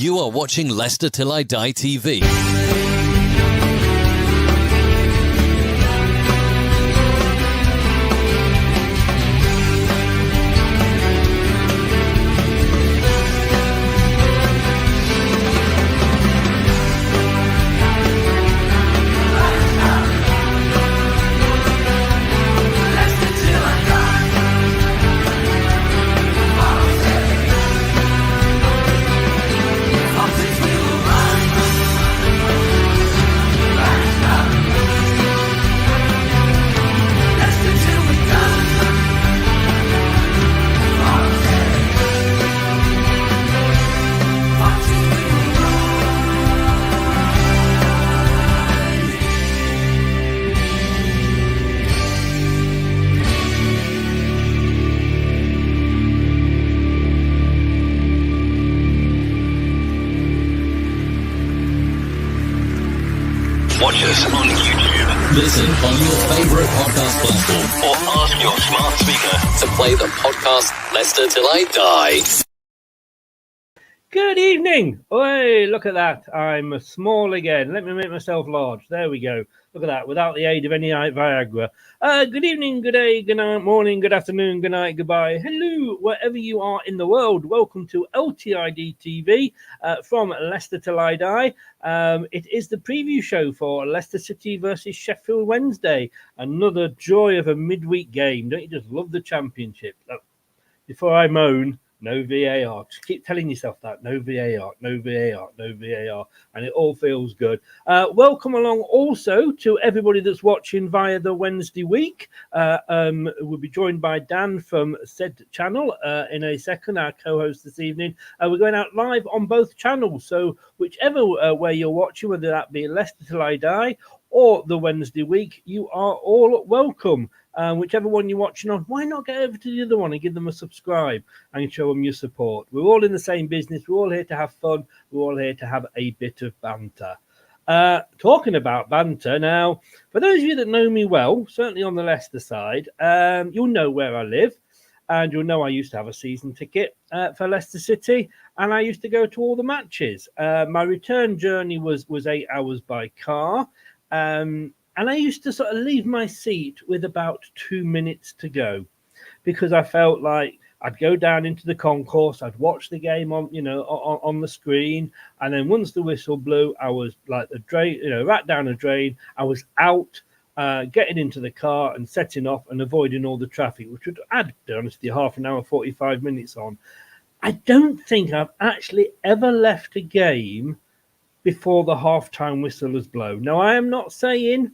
You are watching Leicester Till I Die TV. Watch us on YouTube. Listen on your favourite podcast platform. Or ask your smart speaker To play the podcast Leicester Till I Die. Good evening. Oi, look at that. I'm small again. Let me make myself large. There we go. Look at that, without the aid of any Viagra. Good evening, good day, good night, morning, good afternoon, good night, goodbye. Hello, wherever you are in the world. Welcome to LTID TV from Leicester Till I Die. It is the preview show for Leicester City versus Sheffield Wednesday. Another joy of a midweek game. Don't you just love the championship? Before I moan, no VAR. Just keep telling yourself that. No VAR, no VAR, no VAR. And it all feels good. Welcome along also to everybody that's watching via the Wednesday week. We'll be joined by Dan from said channel in a second, our co-host this evening. We're going out live on both channels. So whichever way you're watching, whether that be Leicester Till I Die or the Wednesday week, you are all welcome. Whichever one you're watching on, why not get over to the other one and give them a subscribe and show them your support? We're all in the same business. We're all here to have fun. We're all here to have a bit of banter. Talking about banter, now, for those of you that know me well, certainly on the Leicester side, you'll know where I live. And you'll know I used to have a season ticket for Leicester City. And I used to go to all the matches. My return journey was 8 hours by car. And I used to sort of leave my seat with about 2 minutes to go because I felt like I'd go down into the concourse, I'd watch the game on the screen, and then once the whistle blew, I was like the drain, right down the drain. I was out, getting into the car and setting off and avoiding all the traffic, which would add, to be honest, half an hour, 45 minutes on. I don't think I've actually ever left a game before the half-time whistle has blown. Now, I am not saying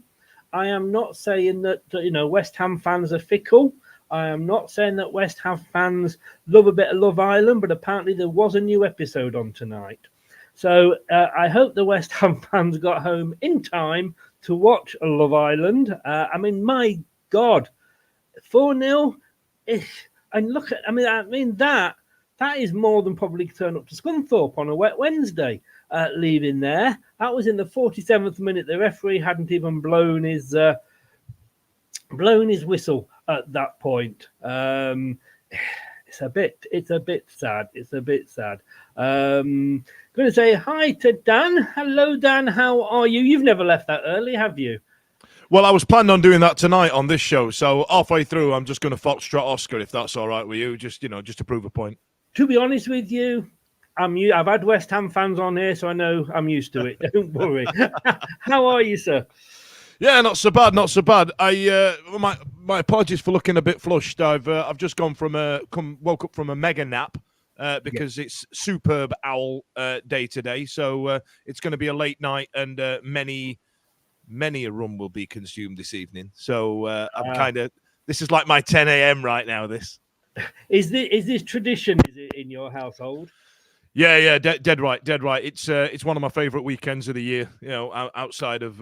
that, West Ham fans are fickle. I am not saying that West Ham fans love a bit of Love Island, but apparently there was a new episode on tonight. So I hope the West Ham fans got home in time to watch Love Island. I mean, my God, 4-0. And look at, that is more than probably turn up to Scunthorpe on a wet Wednesday. Leaving there. That was in the 47th minute. The referee hadn't even blown his whistle at that point. It's a bit sad. Going to say hi to Dan. Hello, Dan. How are you? You've never left that early, have you? Well, I was planning on doing that tonight on this show. So halfway through, I'm just going to foxtrot Oscar, if that's all right with you. Just to prove a point. To be honest with you, I've had West Ham fans on here, so I know I'm used to it. Don't worry. How are you, sir? Yeah, not so bad. My apologies for looking a bit flushed. I've just woke up from a mega nap because it's superb owl day today. So it's going to be a late night, and many a rum will be consumed this evening. So this is like my 10 a.m. right now. This is this tradition? Is it in your household? Yeah, dead right. It's one of my favourite weekends of the year, outside of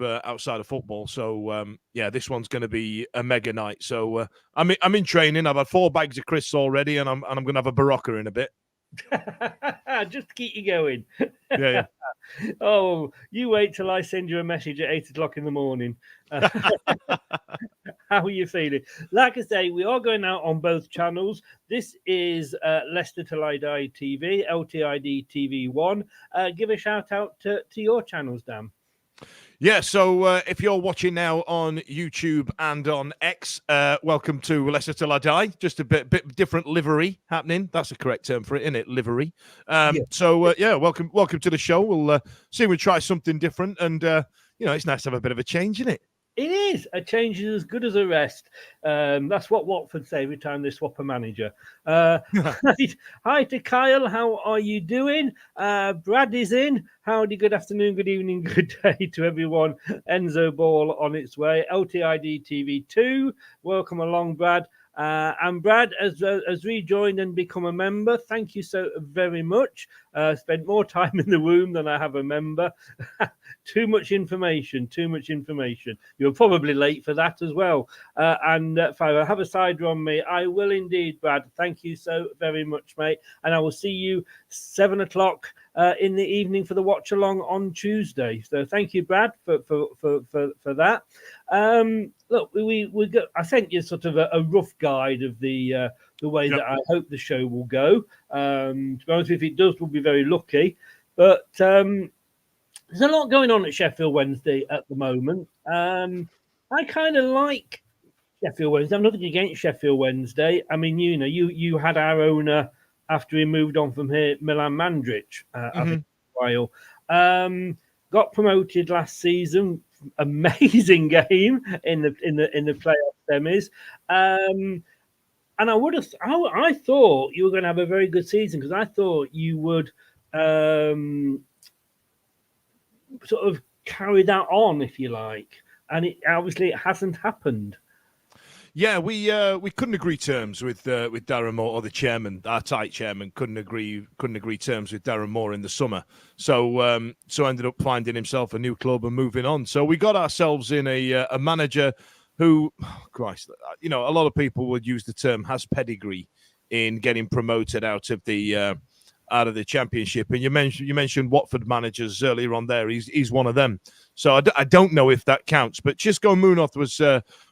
football. So this one's going to be a mega night. So I'm in training. I've had 4 bags of crisps already, and I'm going to have a Barocca in a bit. Just to keep you going. Yeah. Oh, you wait till I send you a message at 8 o'clock in the morning. How are you feeling? Like I say, we are going out on both channels. This is Leicester Till I Die TV, LTID TV1. Give a shout out to your channels, Dan. Yeah, so if you're watching now on YouTube and on X, welcome to Leicester Till I Die. Just a bit different livery happening. That's a correct term for it, isn't it? Livery. So welcome to the show. We'll see if we try something different, and it's nice to have a bit of a change, isn't it? It is. A change is as good as a rest. That's what Watford say every time they swap a manager. Hi to Kyle. How are you doing? Brad is in. Howdy, good afternoon, good evening, good day to everyone. Enzo Ball on its way. LTID TV2. Welcome along, Brad. And Brad has rejoined and become a member. Thank you so very much. Spent more time in the room than I have a member. Too much information. You're probably late for that as well. And if I have a cider on me, I will indeed, Brad. Thank you so very much, mate. And I will see you 7 o'clock in the evening for the watch along on Tuesday. So thank you, Brad, for that. Look, we got. I sent you sort of a rough guide of the way that I hope the show will go. To be honest, if it does, we'll be very lucky. But there's a lot going on at Sheffield Wednesday at the moment. I kind of like Sheffield Wednesday. I'm nothing against Sheffield Wednesday. I mean, you had our owner after he moved on from here, Milan Mandrić, after a while. Got promoted last season. Amazing game in the playoff semis. And I thought you were going to have a very good season, because I thought you would sort of carry that on, if you like. And it hasn't happened. Yeah, we couldn't agree terms with Darren Moore, or the chairman, our tight chairman, couldn't agree terms with Darren Moore in the summer. So ended up finding himself a new club and moving on. So we got ourselves in a manager who, Christ, a lot of people would use the term has pedigree in getting promoted out of the Championship. And you mentioned Watford managers earlier on there. He's one of them. So I don't know if that counts, but Xisco Munoz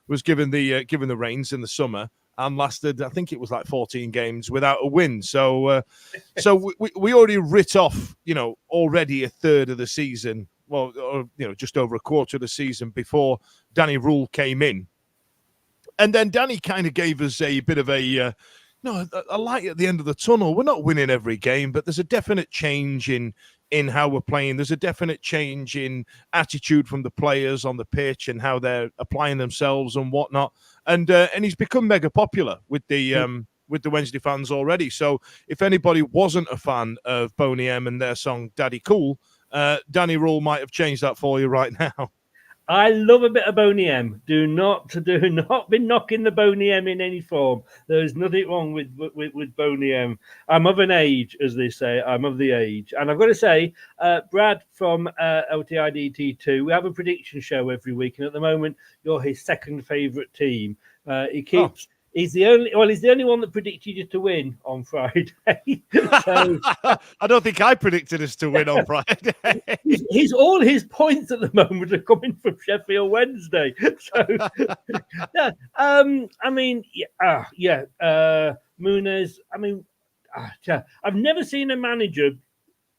was given the reins in the summer and lasted, I think it was like 14 games without a win. So we already writ off, already a third of the season. Well, just over a quarter of the season before Danny Rule came in. And then Danny kind of gave us a bit of a light at the end of the tunnel. We're not winning every game, but there's a definite change in how we're playing. There's a definite change in attitude from the players on the pitch and how they're applying themselves and whatnot. And he's become mega popular with the Wednesday fans already. So if anybody wasn't a fan of Boney M and their song Daddy Cool, Danny Rule might have changed that for you right now. I love a bit of Boney M. Do not be knocking the Boney M in any form. There is nothing wrong with Boney M. I'm of an age, as they say. I'm of the age. And I've got to say, Brad from LTIDT2, we have a prediction show every week. And at the moment, you're his second favourite team. He's the only one that predicted you to win on Friday. So, I don't think I predicted us to win on Friday. All his points at the moment are coming from Sheffield Wednesday. So, Muniz. I've never seen a manager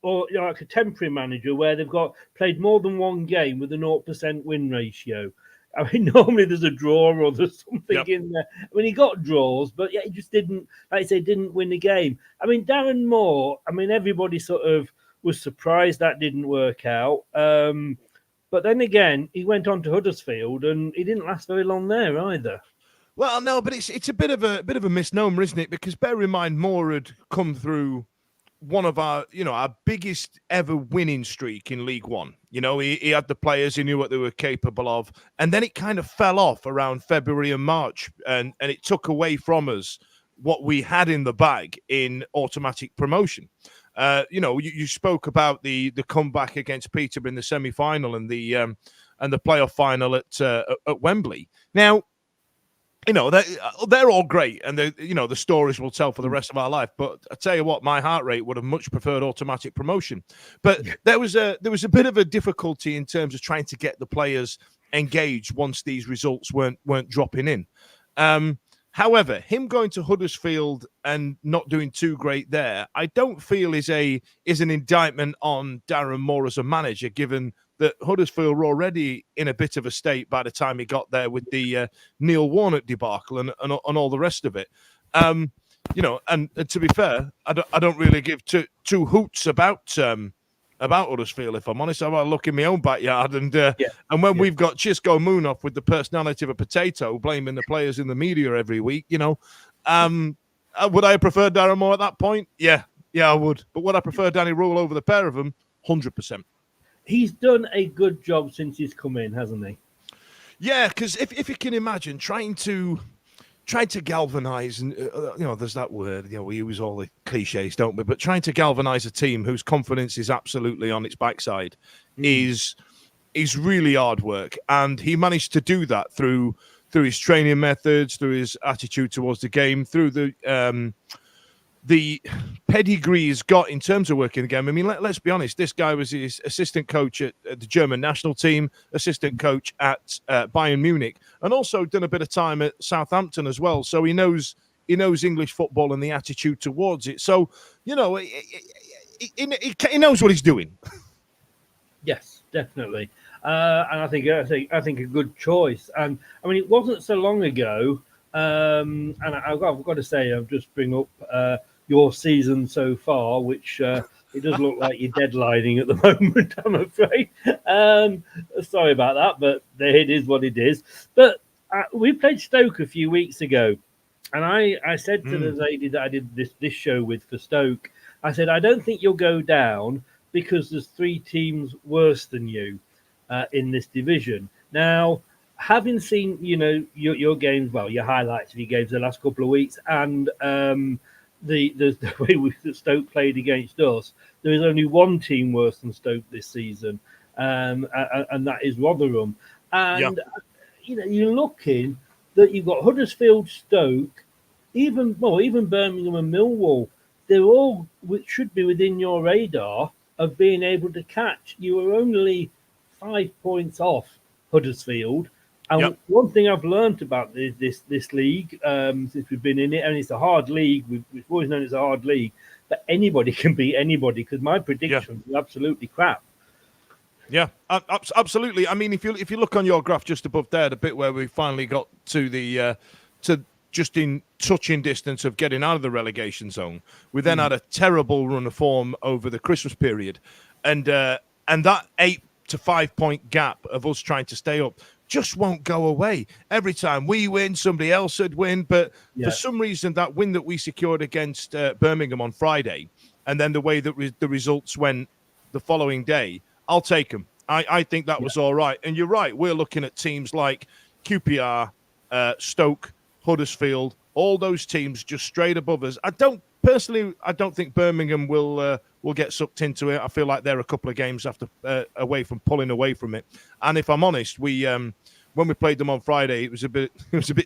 or like a temporary manager where they've played more than one game with a 0% win ratio. I mean, normally there's a draw or there's something in there. I mean, he got draws, but he just didn't, like I say, didn't win the game. I mean, Darren Moore, everybody sort of was surprised that didn't work out. But then again, he went on to Huddersfield and he didn't last very long there either. Well, no, but it's a bit of a misnomer, isn't it? Because bear in mind, Moore had come through one of our biggest ever winning streak in League One. He had the players, he knew what they were capable of, and then it kind of fell off around February and March, and it took away from us what we had in the bag in automatic promotion. You spoke about the comeback against Peterborough in the semi-final and the playoff final at Wembley. Now, they're all great, and the stories will tell for the rest of our life. But I tell you what, my heart rate would have much preferred automatic promotion. But there was a bit of a difficulty in terms of trying to get the players engaged once these results weren't dropping in. However, him going to Huddersfield and not doing too great there, I don't feel is an indictment on Darren Moore as a manager, given that Huddersfield were already in a bit of a state by the time he got there with the Neil Warnock debacle and all the rest of it. And to be fair, I don't really give two hoots about Huddersfield, if I'm honest. I look in my own backyard, and when we've got Chisco Moonoff with the personality of a potato blaming the players in the media every week, would I have preferred Darren Moore at that point? Yeah, I would. But would I prefer Danny Rule over the pair of them? 100%. He's done a good job since he's come in, hasn't he? Yeah, because if you can imagine trying to galvanize, and there's that word, we use all the cliches, don't we? But trying to galvanize a team whose confidence is absolutely on its backside is really hard work, and he managed to do that through his training methods, through his attitude towards the game, through the pedigree he's got in terms of working the game. I mean, let's be honest, this guy was his assistant coach at the German national team, assistant coach at Bayern Munich, and also done a bit of time at Southampton as well. So he knows English football and the attitude towards it. So, he knows what he's doing. Yes, definitely. And I think a good choice. And I mean, it wasn't so long ago. And I've got to say, I'll just bring up your season so far, which it does look like you're deadlining at the moment, I'm afraid. Sorry about that, but it is what it is. But we played Stoke a few weeks ago, and I said to the lady that I did this show with for Stoke, I said, I don't think you'll go down because there's 3 teams worse than you in this division. Now, having seen, your games, well, your highlights of your games the last couple of weeks, and the way Stoke played against us, there is only one team worse than Stoke this season, and that is Rotherham. And you're looking that you've got Huddersfield, Stoke, even Birmingham and Millwall. They're all should be within your radar of being able to catch. You are only 5 points off Huddersfield. And one thing I've learned about this league since we've been in it, and it's a hard league, we've always known it's a hard league, but anybody can beat anybody, because my predictions are absolutely crap. Yeah, absolutely. I mean, if you look on your graph just above there, the bit where we finally got to the to just in touching distance of getting out of the relegation zone, we then had a terrible run of form over the Christmas period, and that 8 to 5 point gap of us trying to stay up just won't go away. Every time we win, somebody else would win. But for some reason, that win that we secured against Birmingham on Friday, and then the way that the results went the following day, I'll take them. I think that was all right. And you're right. We're looking at teams like QPR, Stoke, Huddersfield, all those teams just straight above us. I don't think Birmingham will get sucked into it. I feel like they're a couple of games away from pulling away from it. And if I'm honest, when we played them on Friday, it was a bit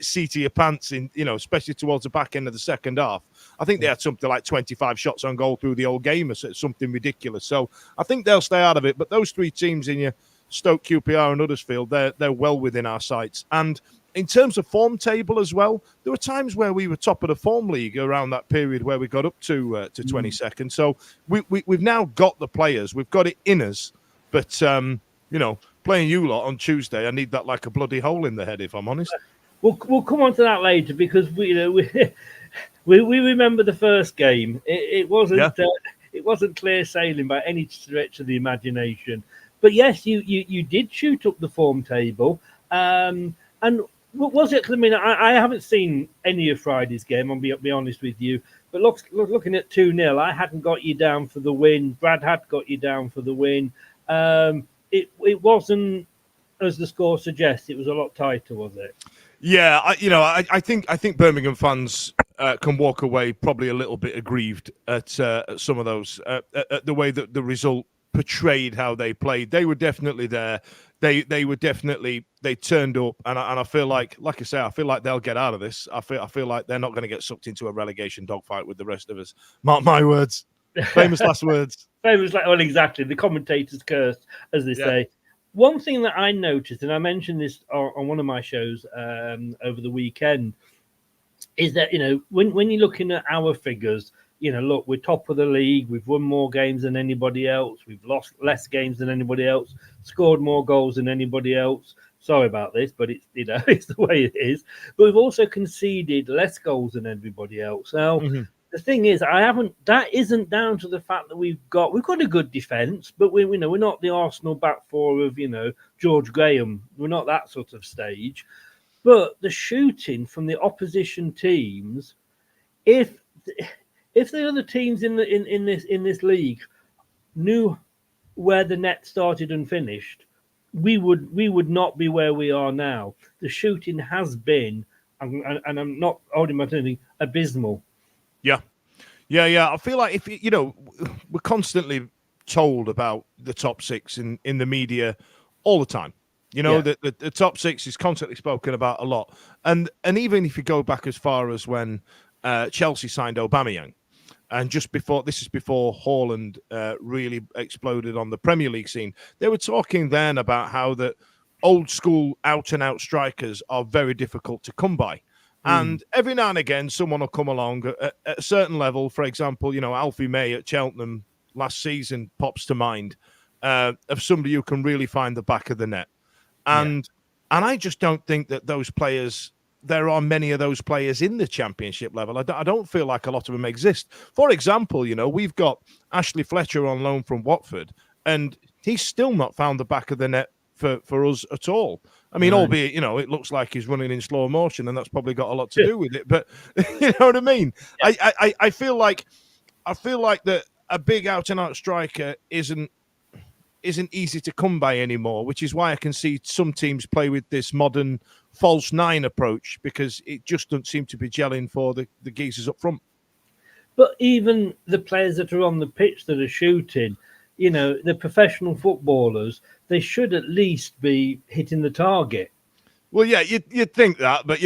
seat of your pants in, especially towards the back end of the second half. I think they had something like 25 shots on goal through the whole game, or something ridiculous. So I think they'll stay out of it. But those 3 teams in your Stoke, QPR, and Huddersfield, they're well within our sights. And in terms of form table as well, there were times where we were top of the form league around that period where we got up to 22nd. So we've now got the players, we've got it in us. But playing you lot on Tuesday, I need that like a bloody hole in the head, if I'm honest. We'll come on to that later, because we remember the first game. It wasn't clear sailing by any stretch of the imagination. But yes, you did shoot up the form table, and what was it? 'Cause I mean, I haven't seen any of Friday's game, I'll be honest with you. But looking at 2-0, I hadn't got you down for the win. Brad had got you down for the win. It wasn't, as the score suggests, it was a lot tighter, was it? Yeah, I think Birmingham fans can walk away probably a little bit aggrieved at some of those, at the way that the result portrayed how they played. They were definitely there. They turned up, and I feel like I say, I feel like they'll get out of this. I feel like they're not going to get sucked into a relegation dogfight with the rest of us. Mark my words. Famous last words. Famous, well, exactly. The commentators cursed, as they say. one thing that I noticed, and I mentioned this on one of my shows over the weekend, is that, when you're looking at our figures, look, we're top of the league. We've won more games than anybody else. We've lost less games than anybody else. Scored more goals than anybody else. Sorry about this, but it's it's the way it is. But we've also conceded less goals than everybody else. Now, the thing is, that isn't down to the fact that we've got a good defence, but we're not the Arsenal back four of George Graham. We're not that sort of stage. But the shooting from the opposition teams, if the other teams in this league knew where the net started and finished, we would not be where we are now. The shooting has been, and I'm not holding my tongue, abysmal. Yeah. I feel like if we're constantly told about the top six in the media all the time. The top six is constantly spoken about a lot, and even if you go back as far as when Chelsea signed Aubameyang, and before Haaland really exploded on the Premier League scene, they were talking then about how the old school out and out strikers are very difficult to come by. And every now and again, someone will come along at a certain level. For example, Alfie May at Cheltenham last season pops to mind of somebody who can really find the back of the net. And I just don't think that those players, there are many of those players in the Championship level. I don't feel like a lot of them exist. For example, we've got Ashley Fletcher on loan from Watford, and he's still not found the back of the net for us at all. I mean, albeit, it looks like he's running in slow motion, and that's probably got a lot to do with it. But you know what I mean? Yeah. I feel like that a big out and out striker isn't easy to come by anymore, which is why I can see some teams play with this modern false nine approach, because it just doesn't seem to be gelling for the geezers up front. But even the players that are on the pitch that are shooting, the professional footballers, they should at least be hitting the target. Well, yeah, you'd think that, but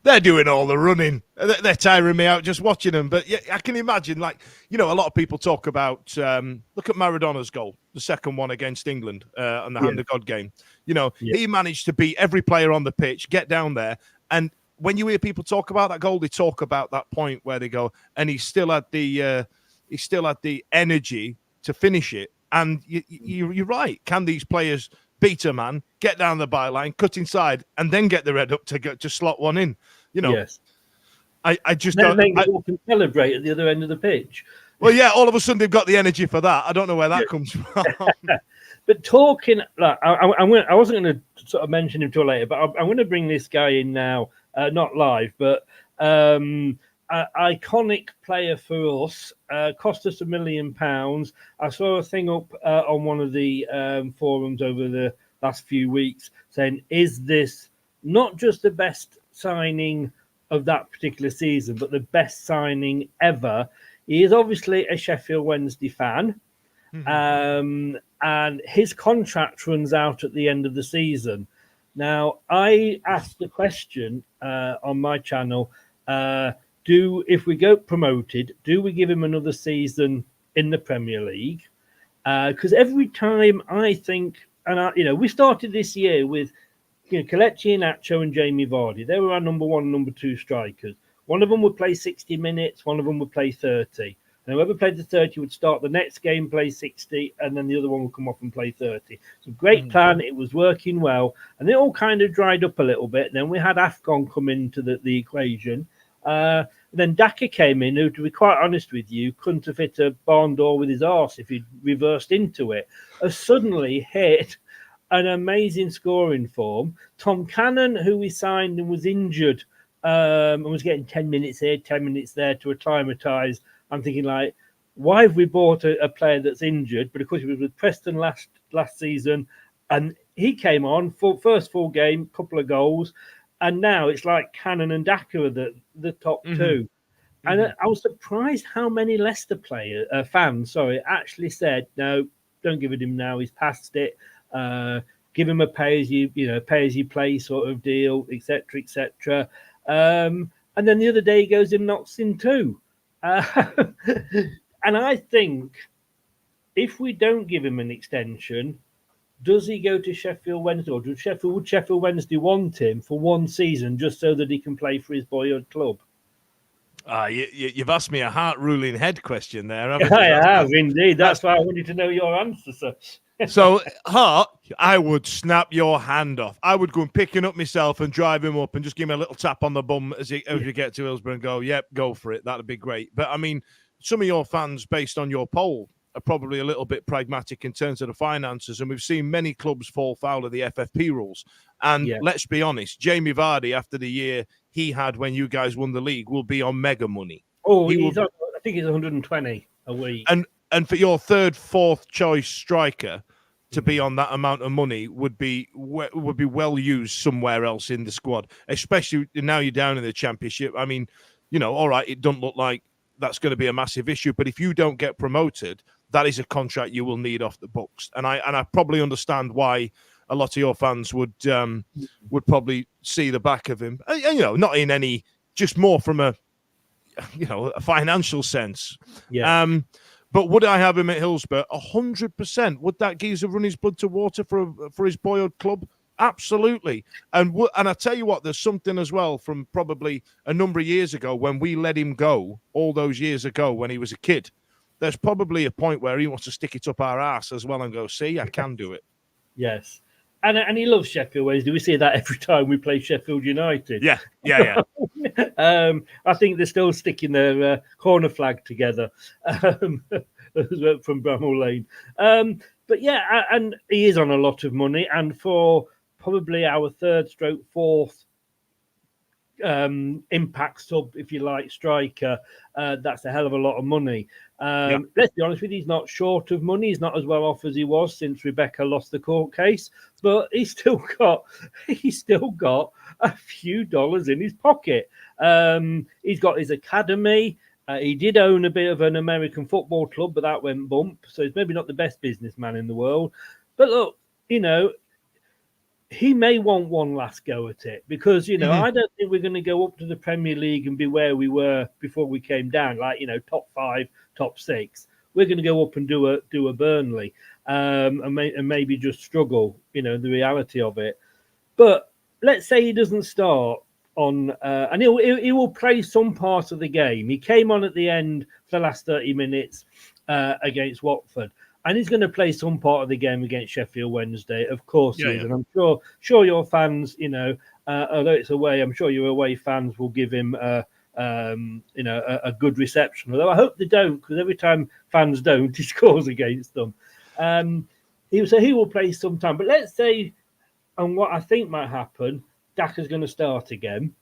they're doing all the running. They're tiring me out just watching them. But yeah, I can imagine, a lot of people talk about. Look at Maradona's goal, the second one against England on the Hand of God game. He managed to beat every player on the pitch, get down there, and when you hear people talk about that goal, they talk about that point where they go, and he still had the energy to finish it. And you're right. Can these players beat a man, get down the byline, cut inside, and then get their head up to slot one in? Yes. I just then don't. People can celebrate at the other end of the pitch. Well, yeah, all of a sudden they've got the energy for that. I don't know where that comes from. But talking, I wasn't going to sort of mention him till later, but I'm going to bring this guy in now, not live, but iconic player for us, cost us £1 million. I saw a thing up on one of the forums over the last few weeks saying, is this not just the best signing of that particular season, but the best signing ever? He is obviously a Sheffield Wednesday fan, and his contract runs out at the end of the season. Now, I asked the question on my channel, if we go promoted, do we give him another season in the Premier League? Because every time I think, we started this year with Kelechi Iheanacho and Jamie Vardy. They were our number one and number two strikers. One of them would play 60 minutes, one of them would play 30. And whoever played the 30 would start the next game, play 60, and then the other one would come off and play 30. So great plan. It was working well. And it all kind of dried up a little bit. Then we had AFCON come into the equation. Then Daka came in, who, to be quite honest with you, couldn't have hit a barn door with his arse if he'd reversed into it. Has suddenly hit an amazing scoring form. Tom Cannon, who we signed and was injured, and was getting 10 minutes here, 10 minutes there to acclimatise. I'm thinking, why have we bought a player that's injured? But of course, he was with Preston last season, and he came on for first full game, couple of goals, and now it's like Cannon and Daka are the top two. And I was surprised how many Leicester fans actually said, no, don't give it him now. He's past it. Give him a pay as you play sort of deal, etc., etc. And then the other day he goes and knocks in two. And I think if we don't give him an extension, Does he go to Sheffield Wednesday, or would Sheffield Wednesday want him for one season just so that he can play for his boyhood club? You've asked me a heart-ruling head question there, haven't I you? have indeed. That's why I wanted to know your answer, sir. So, Hart, I would snap your hand off. I would go and pick him up myself and drive him up and just give him a little tap on the bum as we get to Hillsborough and go, yep, go for it. That'd be great. But, I mean, some of your fans, based on your poll, are probably a little bit pragmatic in terms of the finances, and we've seen many clubs fall foul of the FFP rules. And let's be honest, Jamie Vardy, after the year he had when you guys won the league, will be on mega money. Oh, I think he's 120 a week. And for your third, fourth choice striker to be on that amount of money would be well used somewhere else in the squad, especially now you're down in the Championship. I mean, all right, it doesn't look like that's going to be a massive issue, but if you don't get promoted, that is a contract you will need off the books. And I probably understand why a lot of your fans would probably see the back of him. And, not in any, just more from a financial sense. Yeah. But would I have him at Hillsborough? 100%. Would that geezer run his blood to water for his boyhood club? Absolutely. And I tell you what, there's something as well from probably a number of years ago when we let him go, all those years ago when he was a kid. There's probably a point where he wants to stick it up our ass as well and go, see, I can do it. Yes. And he loves Sheffield Wednesday. We see that every time we play Sheffield United. Yeah. I think they're still sticking their corner flag together from Bramall Lane. But yeah, and he is on a lot of money. And for probably our fourth impact sub, if you like, striker, that's a hell of a lot of money. Let's be honest with you, he's not short of money. He's not as well off as he was since Rebecca lost the court case, but he's still got a few dollars in his pocket. He's got his academy. He did own a bit of an American football club, but that went bump. So he's maybe not the best businessman in the world. But look, he may want one last go at it because, I don't think we're going to go up to the Premier League and be where we were before we came down, like, top 5, top 6. We're going to go up and do a Burnley and maybe just struggle, the reality of it. But let's say he doesn't start on, and he will play some part of the game. He came on at the end for the last 30 minutes against Watford. And he's going to play some part of the game against Sheffield Wednesday. Of course he is. And I'm sure your fans, although it's away, I'm sure your away fans will give him, a good reception. Although I hope they don't, because every time fans don't, he scores against them. He will play some time. But let's say, and what I think might happen, Daka's going to start again.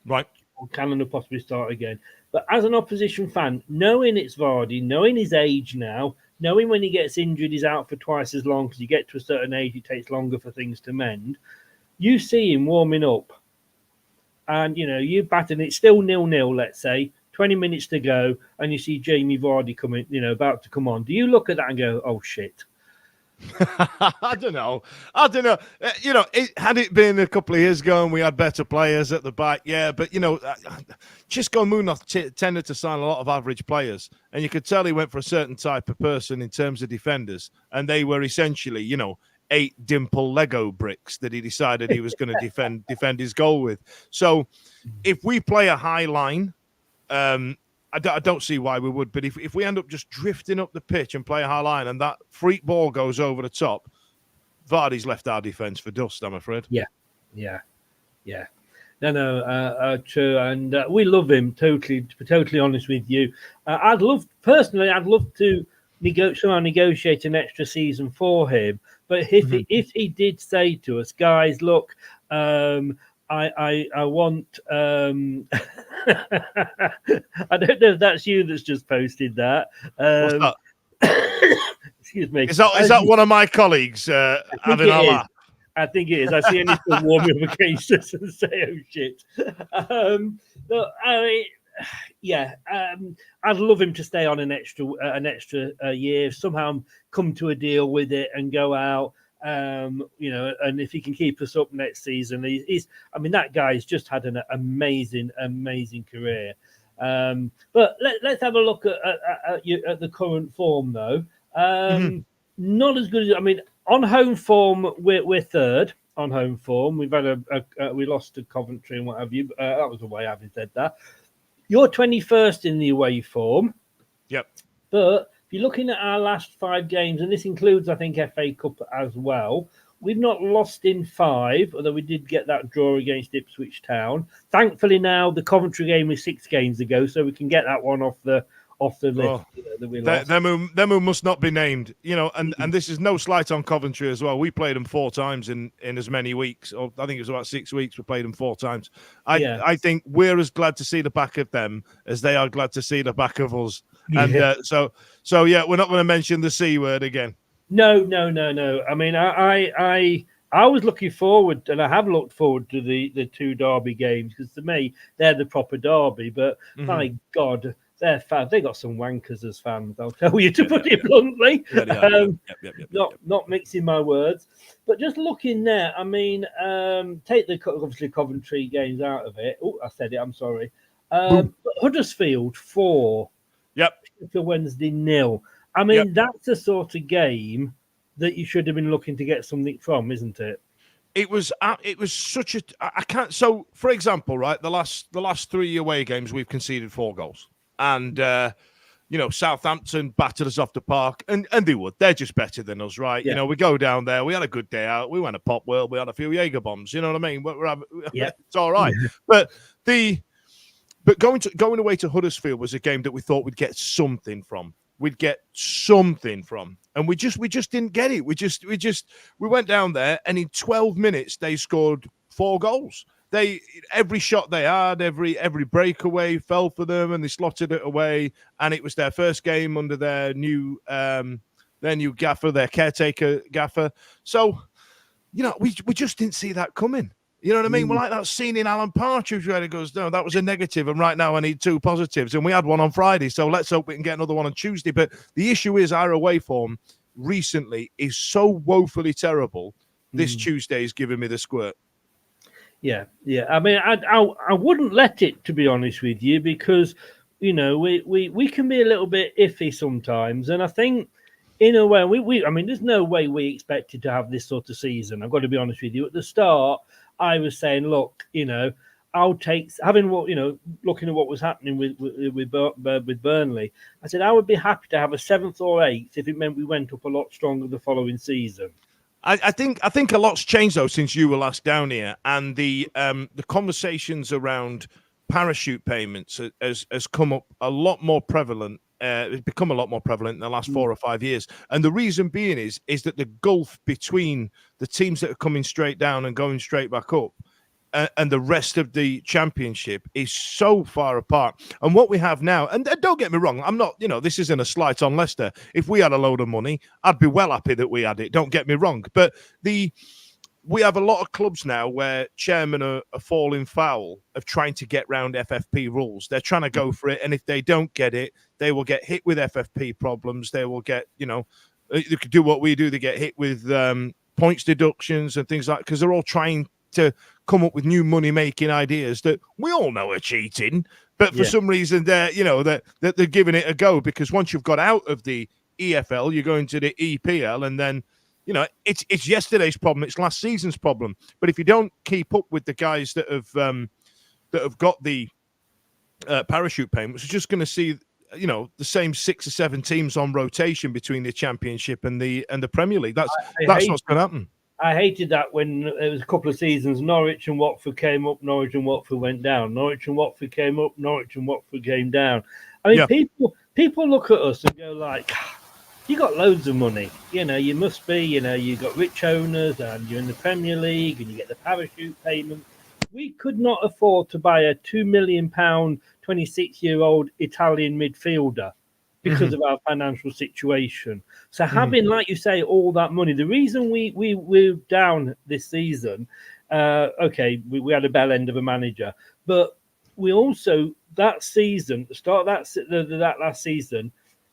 Right. Or Cannon possibly start again. But as an opposition fan, knowing it's Vardy, knowing his age now, knowing when he gets injured, he's out for twice as long because you get to a certain age, it takes longer for things to mend. You see him warming up and, you batten it, still 0-0, let's say, 20 minutes to go, and you see Jamie Vardy coming, about to come on. Do you look at that and go, oh, shit? I don't know. Had it been a couple of years ago and we had better players at the back, yeah. But, Chisco Munoz tended to sign a lot of average players. And you could tell he went for a certain type of person in terms of defenders. And they were essentially, 8 dimple Lego bricks that he decided he was going to defend his goal with. So if we play a high line, I don't see why we would, but if we end up just drifting up the pitch and play a high line and that freak ball goes over the top, Vardy's left our defence for dust, I'm afraid. Yeah. No, true. And we love him, totally, to be totally honest with you. I'd love to negotiate an extra season for him. But if he did say to us, guys, look, I want. I don't know if that's you that's just posted that. What's that? Excuse me. Is that one of my colleagues having a laugh? I think it is. I see any still warming up against us and say, "Oh shit." Look, I'd love him to stay on an extra year. Somehow come to a deal with it and go out. And if he can keep us up next season, that guy's just had an amazing career. But let's have a look at the current form, though. Not as good as on home form, we're third on home form. We've had we lost to Coventry and what have you. That was away, having said that. You're 21st in the away form. Yep. But if you're looking at our last 5 games, and this includes, I think, FA Cup as well, we've not lost in 5, although we did get that draw against Ipswich Town. Thankfully, now the Coventry game was 6 games ago, so we can get that one off the list that we lost. Them who must not be named, and this is no slight on Coventry as well. We played them 4 times in as many weeks, or I think it was about 6 weeks. We played them 4 times. I think we're as glad to see the back of them as they are glad to see the back of us. Yeah. And so we're not going to mention the C word again. No. I mean, I was looking forward, and I have looked forward to the 2 derby games, because to me they're the proper derby. But my God, they're fans. They got some wankers as fans. I'll tell you, to put it bluntly. Not mixing my words, but just looking there. I mean, take the obviously Coventry games out of it. Oh, I said it. I'm sorry. But Huddersfield 4. Yep. Sheffield Wednesday 0. I mean, that's the sort of game that you should have been looking to get something from, isn't it? It was such a. I can't. So, for example, right, the last 3 away games we've conceded 4 goals, and Southampton battered us off the park, and they would. They're just better than us, right? Yeah. We go down there. We had a good day out. We went to Pop World. We had a few Jaeger bombs. You know what I mean? It's all right. But going away to Huddersfield was a game that we thought we'd get something from. And we just didn't get it. We went down there, and in 12 minutes they scored 4 goals. Every shot they had, every breakaway fell for them, and they slotted it away. And it was their first game under their new gaffer, their caretaker gaffer. So, we just didn't see that coming. You know what I mean? We're like that scene in Alan Partridge where it goes, no, that was a negative, and right now I need 2 positives. And we had one on Friday, so let's hope we can get another one on Tuesday. But the issue is our away form recently is so woefully terrible. This Tuesday is giving me the squirt. Yeah. I mean, I wouldn't let it, to be honest with you, because, we can be a little bit iffy sometimes. And I think, in a way, I mean, there's no way we expected to have this sort of season. I've got to be honest with you. At the start, I was saying, look, I'll take looking at what was happening with Burnley. I said I would be happy to have a 7th or 8th if it meant we went up a lot stronger the following season. I think a lot's changed though since you were last down here, and the conversations around parachute payments has come up a lot more prevalent. It's become a lot more prevalent in the last 4 or 5 years, and the reason being is that the gulf between the teams that are coming straight down and going straight back up and the rest of the championship is so far apart. And what we have now, and don't get me wrong, I'm not, this isn't a slight on Leicester. If we had a load of money, I'd be well happy that we had it. Don't get me wrong, but we have a lot of clubs now where chairmen are falling foul of trying to get round FFP rules. They're trying to go for it, and if they don't get it, they will get hit with FFP problems. They will get, they could do what we do. They get hit with points deductions and things like, because they're all trying to come up with new money-making ideas that we all know are cheating, but for some reason they're giving it a go, because once you've got out of the EFL, you're going to the EPL, and then it's yesterday's problem, it's last season's problem. But if you don't keep up with the guys that have got the parachute payments, you're just going to see the same 6 or 7 teams on rotation between the Championship and the Premier League. That's what's going to happen. I hated that when it was a couple of seasons. Norwich and Watford came up, Norwich and Watford went down. Norwich and Watford came up, Norwich and Watford came down. I mean, people look at us and go like, you got loads of money. You must be, you got rich owners, and you're in the Premier League, and you get the parachute payment. We could not afford to buy a £2 million, 26-year-old Italian midfielder because of our financial situation. So having, like you say, all that money, the reason we're down this season, we had a bell end of a manager, but we also, that season, the start of that last season,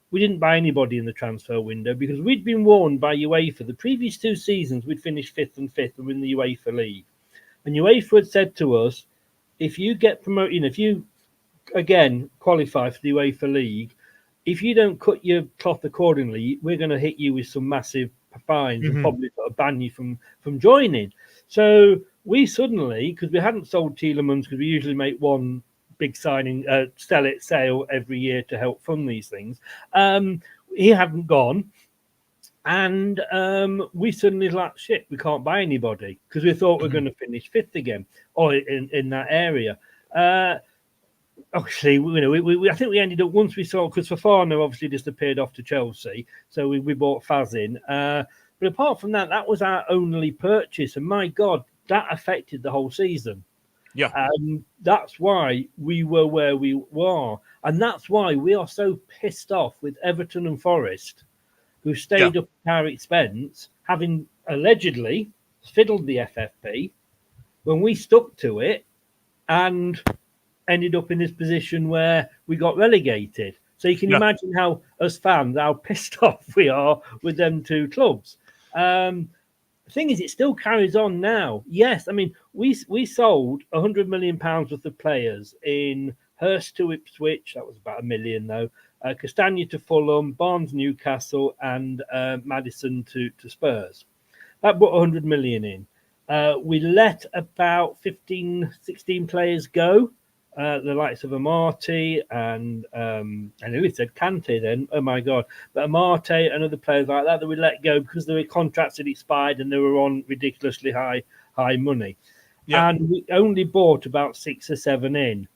we didn't buy anybody in the transfer window because we'd been warned by UEFA. The previous 2 seasons, we'd finished 5th and 5th and win the UEFA League. And UEFA had said to us, if you get promoted, if you, again, qualify for the UEFA League, if you don't cut your cloth accordingly, we're going to hit you with some massive fines and probably sort of ban you from joining. So we suddenly, because we hadn't sold Tielemans, because we usually make one big signing, sale every year to help fund these things. He hadn't gone. And we suddenly like, shit, we can't buy anybody because we thought we we're going to finish fifth again or in that area. Actually, I think we ended up once we saw, because Fofana obviously disappeared off to Chelsea, so we bought Faz in. But apart from that, that was our only purchase, and my God, that affected the whole season. Yeah, that's why we were where we were, and that's why we are so pissed off with Everton and Forest, who stayed up at our expense, having allegedly fiddled the FFP when we stuck to it, and ended up in this position where we got relegated. So you can imagine how, as fans, how pissed off we are with them two clubs. The thing is, it still carries on now. Yes, I mean, we sold £100 million worth of players in Hurst to Ipswich. That was about £1 million, though. Castagna to Fulham, Barnes Newcastle, and Maddison to Spurs. That brought 100 million in. We let about 15, 16 players go. The likes of Amarte and I nearly said Kante then. Oh my God! But Amarte and other players like that we let go because their contracts had expired and they were on ridiculously high money. Yeah. And we only bought about 6 or 7 in.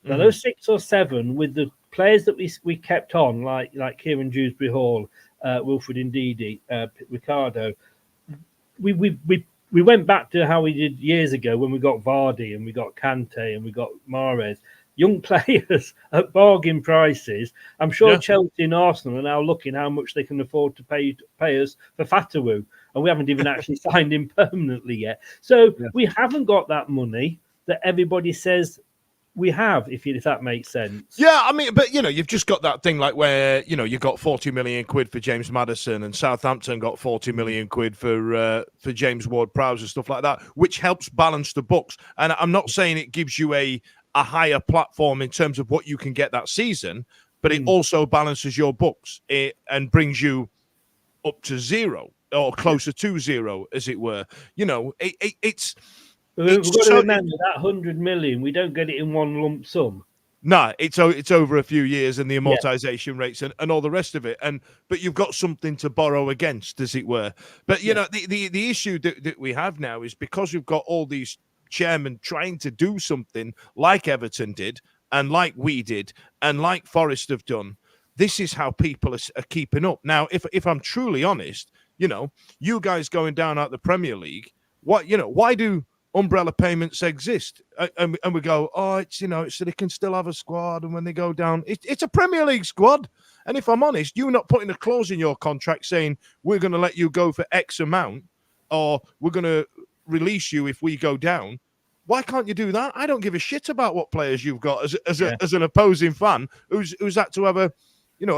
Now those 6 or 7 with the players that we kept on, like Kieran Dewsbury Hall, Wilfred Ndidi, Ricardo, we went back to how we did years ago when we got Vardy and we got Kante and we got Mahrez. Young players at bargain prices. I'm sure Chelsea and Arsenal are now looking how much they can afford to pay us for Fatawu, and we haven't even actually signed him permanently yet. So we haven't got that money that everybody says we have, if that makes sense. Yeah, I mean, but, you've just got that thing like where, you've got 40 million quid for James Maddison and Southampton got 40 million quid for James Ward-Prowse and stuff like that, which helps balance the books. And I'm not saying it gives you a higher platform in terms of what you can get that season, but it also balances your books and brings you up to zero or closer to zero, as it were. It's... We've got to remember that 100 million, we don't get it in one lump sum. No, it's over a few years and the amortization rates and all the rest of it. But you've got something to borrow against, as it were. But, the issue that we have now is because we've got all these chairmen trying to do something like Everton did and like we did and like Forest have done, this is how people are keeping up. Now, if I'm truly honest, you guys going down out the Premier League, why do umbrella payments exist? And we go, it's so they can still have a squad, and when they go down, it's a Premier League squad. And if I'm honest, you're not putting a clause in your contract saying we're going to let you go for X amount or we're going to release you if we go down. Why can't you do that? I don't give a shit about what players you've got as an opposing fan who's had to have a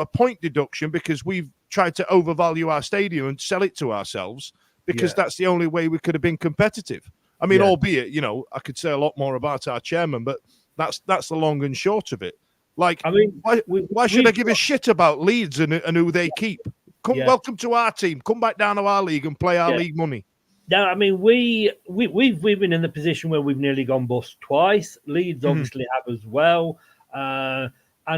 point deduction because we've tried to overvalue our stadium and sell it to ourselves because that's the only way we could have been competitive. I mean, albeit, I could say a lot more about our chairman, but that's the long and short of it. Like, I mean, why should I give a shit about Leeds and who they keep? Welcome to our team. Come back down to our league and play our league money. No, I mean, we've been in the position where we've nearly gone bust twice. Leeds obviously have as well. And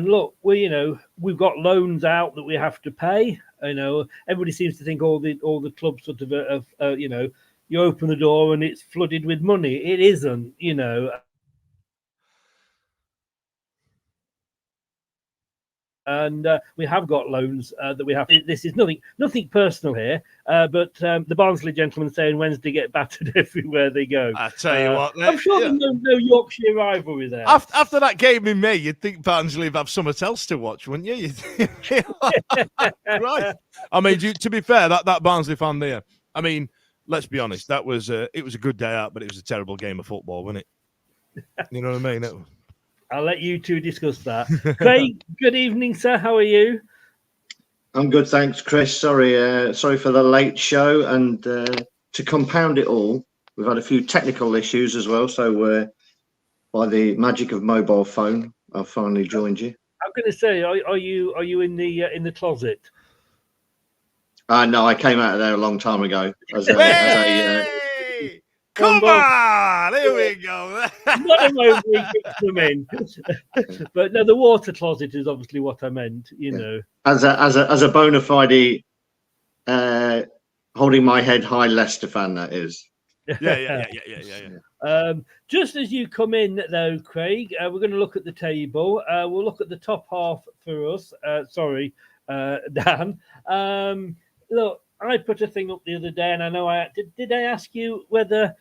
look, we've got loans out that we have to pay. Everybody seems to think all the clubs sort of you open the door and it's flooded with money. It isn't, And we have got loans that we have. This is nothing personal here, but the Barnsley gentlemen saying Wednesday get battered everywhere they go. I tell you what, I'm sure there's no Yorkshire rivalry there. After that game in May, you'd think Barnsley would have something else to watch, wouldn't you? Right. I mean, to be fair, that Barnsley fan there, I mean, let's be honest, it was a good day out, but it was a terrible game of football, wasn't it? You know what I mean? I'll let you two discuss that. Craig, good evening, sir. How are you? I'm good, thanks, Chris. Sorry for the late show, and to compound it all, we've had a few technical issues as well. So, by the magic of mobile phone, I've finally joined you. I'm going to say, are you in the closet? No, I came out of there a long time ago. Hey! Come on! Here we go. Not a moment we kicked them in. But no, the water closet is obviously what I meant, you know. As a bona fide holding my head high Leicester fan, that is. Yeah. Just as you come in, though, Craig, we're going to look at the table. We'll look at the top half for us. Dan. Look, I put a thing up the other day, and I know did I ask you whether,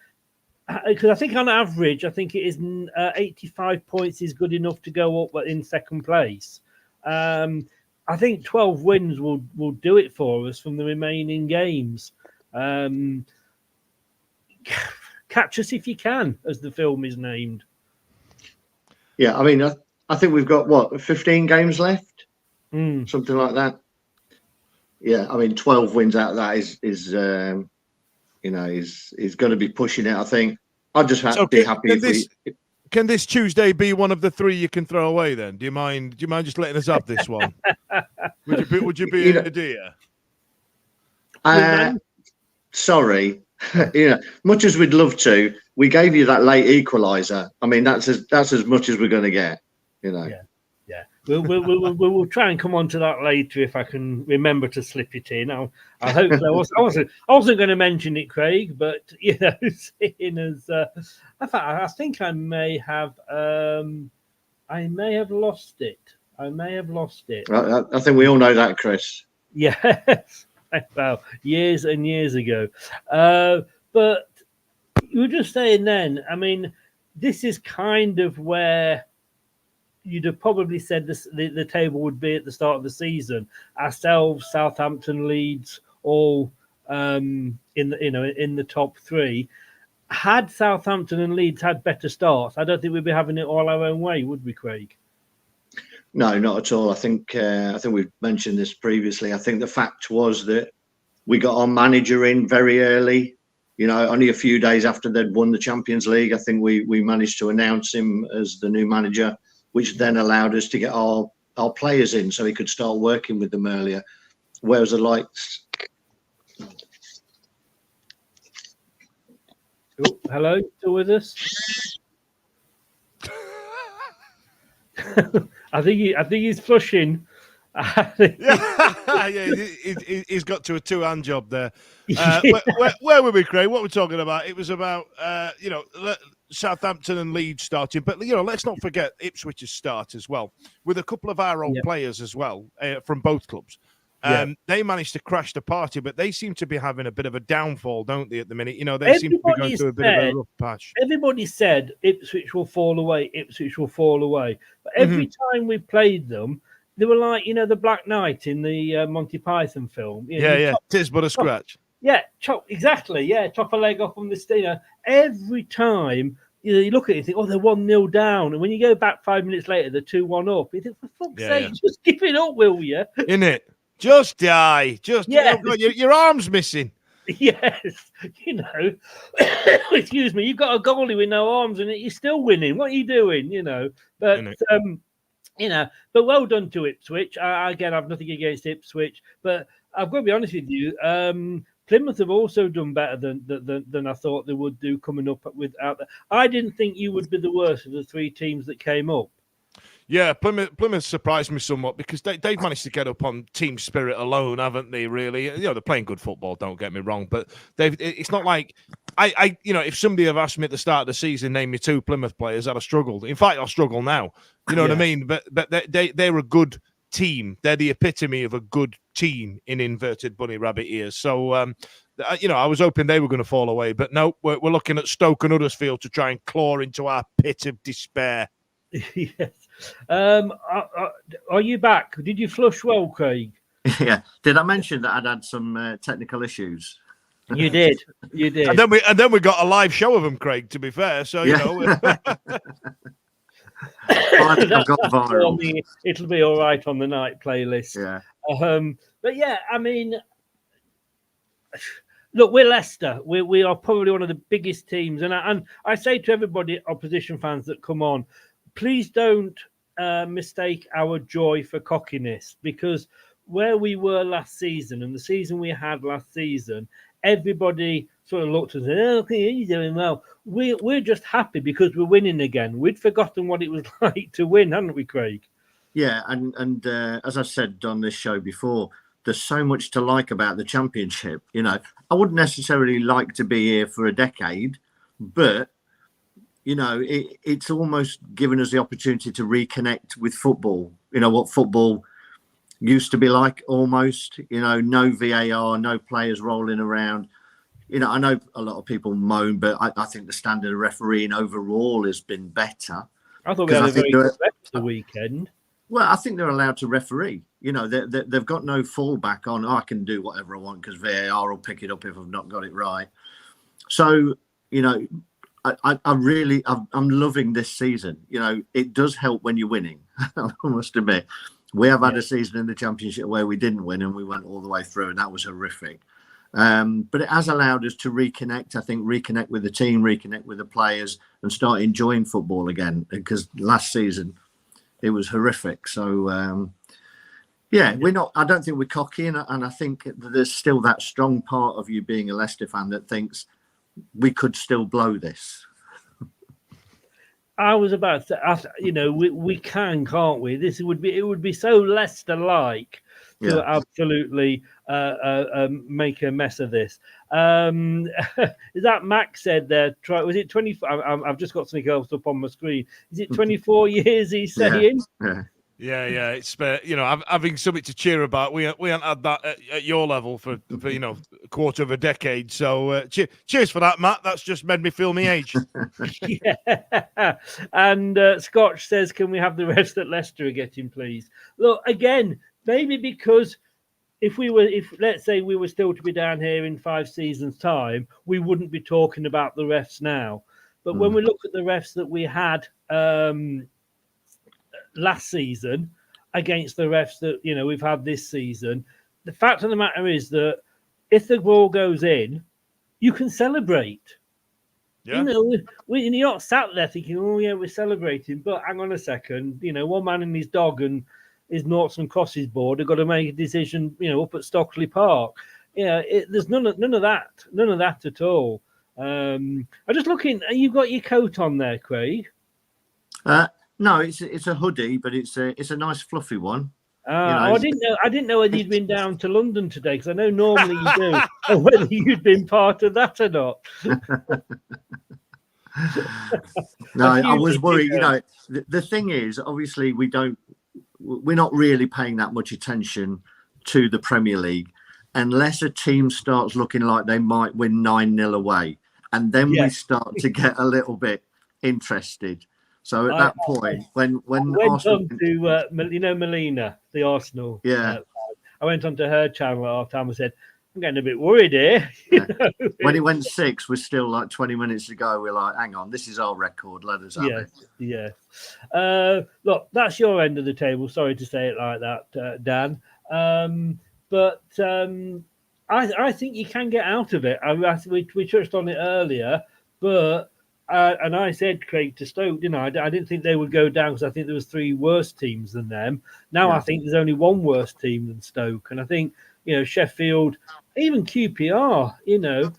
because I think on average, I think it is 85 points is good enough to go up in second place. I think 12 wins will do it for us from the remaining games. Catch us if you can, as the film is named. Yeah, I mean, I think we've got 15 games left, something like that. Yeah, I mean, 12 wins out of that is going to be pushing it. I think I'll just be happy Can this Tuesday be one of the 3 you can throw away? Then, do you mind just letting us have this one? Would you be an idea? Sorry, much as we'd love to, we gave you that late equaliser. I mean, that's as much as we're going to get. Yeah. We'll try and come on to that later if I can remember to slip it in. I hope so. I wasn't going to mention it, Craig, but seeing as I think I may have lost it. I think we all know that, Chris. Yes. Well, years and years ago. But you were just saying then, I mean, this is kind of where you'd have probably said the table would be at the start of the season. Ourselves, Southampton, Leeds, all in the top 3. Had Southampton and Leeds had better starts, I don't think we'd be having it all our own way, would we, Craig? No, not at all. I think we've mentioned this previously. I think the fact was that we got our manager in very early. Only a few days after they'd won the Champions League. I think we managed to announce him as the new manager, which then allowed us to get our players in so he could start working with them earlier. Whereas the likes... Oh, hello, still with us? I think he's flushing. He's got to a 2-hand job there. Where were we, Craig? What we're talking about? It was about Southampton and Leeds starting, but let's not forget Ipswich's start as well, with a couple of our old players as well from both clubs. They managed to crash the party, but they seem to be having a bit of a downfall, don't they, at the minute? They seem to be going through a bit of a rough patch. Everybody said Ipswich will fall away. But every time we played them, they were like, the Black Knight in the Monty Python film. Tis but a scratch. Chop a leg off on the steamer. Every time you look at it, you think, they're 1-0 down. And when you go back 5 minutes later, they're 2-1 up. You think, for fuck's sake, just give it up, will you? Innit? Just die. Your arm's missing. Yes. Excuse me, you've got a goalie with no arms and you're still winning. What are you doing? But but well done to Ipswich. Again, I've nothing against Ipswich, but I've got to be honest with you. Plymouth have also done better than I thought they would do coming up out there. I didn't think you would be the worst of the 3 teams that came up. Yeah, Plymouth surprised me somewhat because they've managed to get up on team spirit alone, haven't they? Really, they're playing good football. Don't get me wrong, but it's not like if somebody had asked me at the start of the season, name me 2 Plymouth players, I'd have struggled. In fact, I'll struggle now. You know what I mean? But they're a good team. They're the epitome of a good team in inverted bunny rabbit ears. So I was hoping they were going to fall away, but no, we're looking at Stoke and Huddersfield to try and claw into our pit of despair. Yes. Are you back? Did you flush well, Craig? Yeah. Did I mention that I'd had some technical issues? You did. And then we got a live show of them, Craig. To be fair, so I've got viral. It'll be all right on the night playlist. Yeah. But yeah, I mean, look, we're Leicester. We are probably one of the biggest teams, and I say to everybody, opposition fans that come on, please don't mistake our joy for cockiness, because where we were last season and the season we had last season, everybody sort of looked and said, "Oh, okay, you're doing well." We're just happy because we're winning again. We'd forgotten what it was like to win, hadn't we, Craig? Yeah, and as I said on this show before, there's so much to like about the Championship. You know, I wouldn't necessarily like to be here for a decade, but you know, it's almost given us the opportunity to reconnect with football. You know, what football used to be like almost, you know, no VAR, no players rolling around. You know, I know a lot of people moan, but I think the standard of refereeing overall has been better. I thought we had a very good ref the weekend. Well, I think they're allowed to referee. You know, they've got no fallback on, I can do whatever I want because VAR will pick it up if I've not got it right. So, you know, I'm loving this season. You know, it does help when you're winning. I must admit, we have had a season in the Championship where we didn't win and we went all the way through, and that was horrific. But it has allowed us to reconnect. I think reconnect with the team, reconnect with the players, and start enjoying football again. Because last season it was horrific. So we're not. I don't think we're cocky, and I think there's still that strong part of you being a Leicester fan that thinks we could still blow this. I was about to, you know, we can't we? It would be so Leicester-like to absolutely make a mess of this. Is that Max said there? Was it 24? I've just got something else up on my screen. Is it 24 years he's saying? Yeah. It's you know, having something to cheer about. We haven't had that at your level for you know a quarter of a decade. So cheers for that, Matt. That's just made me feel my age. Yeah. And Scotch says, "Can we have the rest that Leicester are getting, please?" Look again, maybe because if let's say we were still to be down here in 5 seasons' time, we wouldn't be talking about the refs now. But when we look at the refs that we had last season against the refs that, you know, we've had this season, the fact of the matter is that if the ball goes in, you can celebrate. You know, you're not sat there thinking, "Oh yeah, we're celebrating," but hang on a second, you know, one man and his dog and his noughts and crosses board have got to make a decision, you know, up at Stockley Park. Yeah, there's none of that at all. I'm just looking. You've got your coat on there, Craig. No, it's a hoodie, but it's a nice fluffy one. You know, I didn't know whether you'd been down to London today, because I know normally you do, or whether you'd been part of that or not. No, I was worried. You know, the thing is, obviously, we're not really paying that much attention to the Premier League unless a team starts looking like they might win 9-0 away, and then we start to get a little bit interested. So at that point, when I went on to Melina, the Arsenal. I went on to her channel at half time and said, "I'm getting a bit worried here." You know? When it went 6, we're still like 20 minutes to go. We're like, "Hang on, this is our record. Let us have it." Yeah. Look, that's your end of the table. Sorry to say it like that, Dan. But I think you can get out of it. We touched on it earlier, but. And I said, Craig, to Stoke, didn't I? I didn't think they would go down because I think there was 3 worse teams than them. Now I think there's only 1 worse team than Stoke, and I think, you know, Sheffield, even QPR, you know,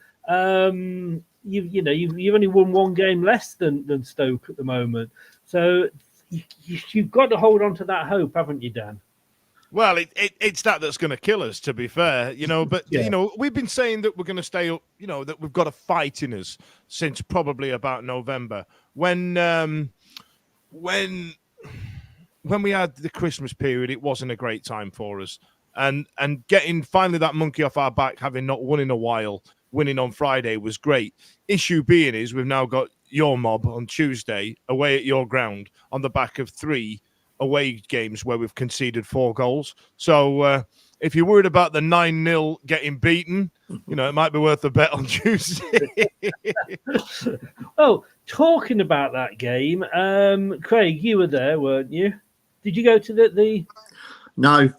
you've only won 1 game less than Stoke at the moment. So you've got to hold on to that hope, haven't you, Dan? Well, it's that's going to kill us, to be fair, you know. But you know, we've been saying that we're going to stay up, you know, that we've got a fight in us since probably about November, when we had the Christmas period. It wasn't a great time for us, and getting finally that monkey off our back, having not won in a while, winning on Friday was great. Issue being is we've now got your mob on Tuesday away at your ground on the back of 3 away games where we've conceded 4 goals. So if you're worried about the 9-0 getting beaten, you know, it might be worth a bet on Tuesday. Oh, talking about that game, Craig, you were there, weren't you? Did you go to the... No,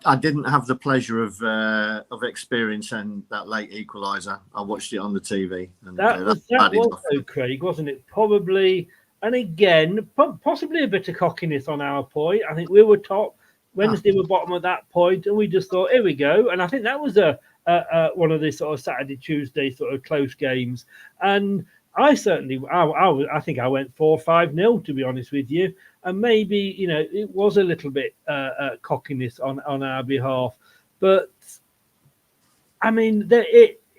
I didn't have the pleasure of experiencing that late equaliser. I watched it on the TV. And that was though, Craig, wasn't it? Probably... And again, possibly a bit of cockiness on our point. I think we were top. Wednesday were bottom at that point, and we just thought, here we go. And I think that was one of the sort of Saturday, Tuesday sort of close games. And I certainly, I think I went 4-5-0, to be honest with you. And maybe, it was a little bit cockiness on our behalf. But, I mean,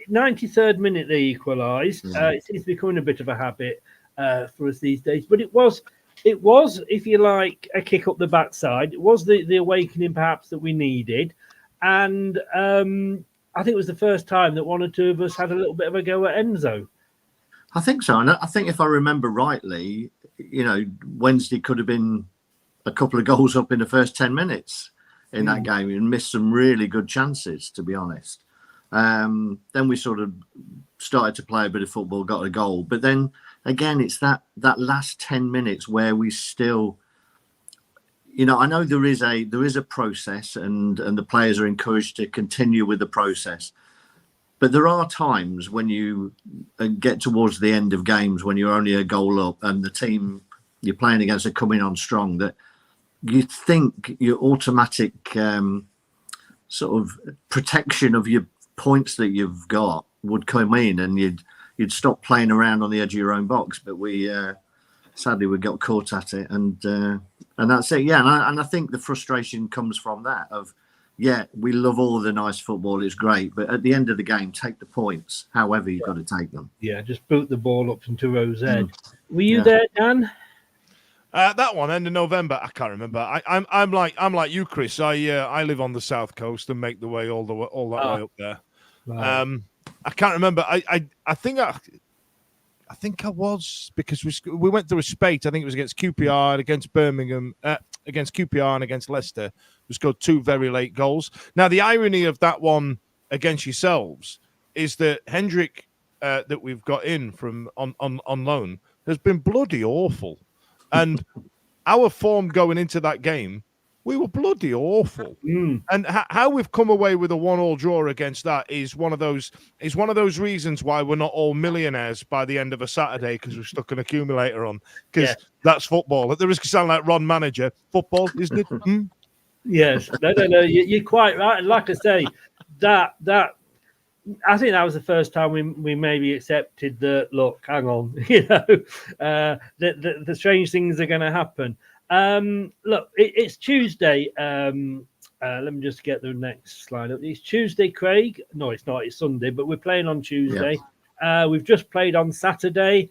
93rd minute they equalised. It seems to be becoming a bit of a habit for us these days. But it was, if you like, a kick up the backside. It was the awakening perhaps that we needed. And I think it was the first time that one or two of us had a little bit of a go at Enzo. I think so. And I think if I remember rightly, Wednesday could have been a couple of goals up in the first 10 minutes in that game and missed some really good chances, to be honest. Then we sort of started to play a bit of football, got a goal. But then, again, it's that last 10 minutes where we still... I know there is a process and the players are encouraged to continue with the process. But there are times when you get towards the end of games when you're only a goal up and the team you're playing against are coming on strong, that you think your automatic sort of protection of your points that you've got would come in and you'd stop playing around on the edge of your own box. But we sadly we got caught at it and that's it. Yeah, and I think the frustration comes from that of, yeah, we love all the nice football. It's great. But at the end of the game, take the points, however you've got to take them. Yeah, just boot the ball up into Rose Ed. Were you there, Dan? That one, end of November. I can't remember. I'm like you, Chris. I live on the south coast and make the way all that way up there. Wow. I can't remember. I think I was, because we went through a spate. I think it was against QPR, against Birmingham, against QPR and against Leicester. We scored 2 very late goals. Now, the irony of that one against yourselves is that Hendrick, that we've got in from on loan, has been bloody awful. And our form going into that game, we were bloody awful. And how we've come away with a 1-1 draw against that is one of those reasons why we're not all millionaires by the end of a Saturday, because we've stuck an accumulator on. Because that's football. At the risk of sounding like Ron Manager, football, isn't it? Yes. No. You're quite right. And like I say, that I think that was the first time we maybe accepted that, look, hang on, the strange things are going to happen. Look, it's Tuesday. Let me just get the next slide up. It's Tuesday, Craig. No, it's not. It's Sunday, but we're playing on Tuesday. Yeah. We've just played on Saturday.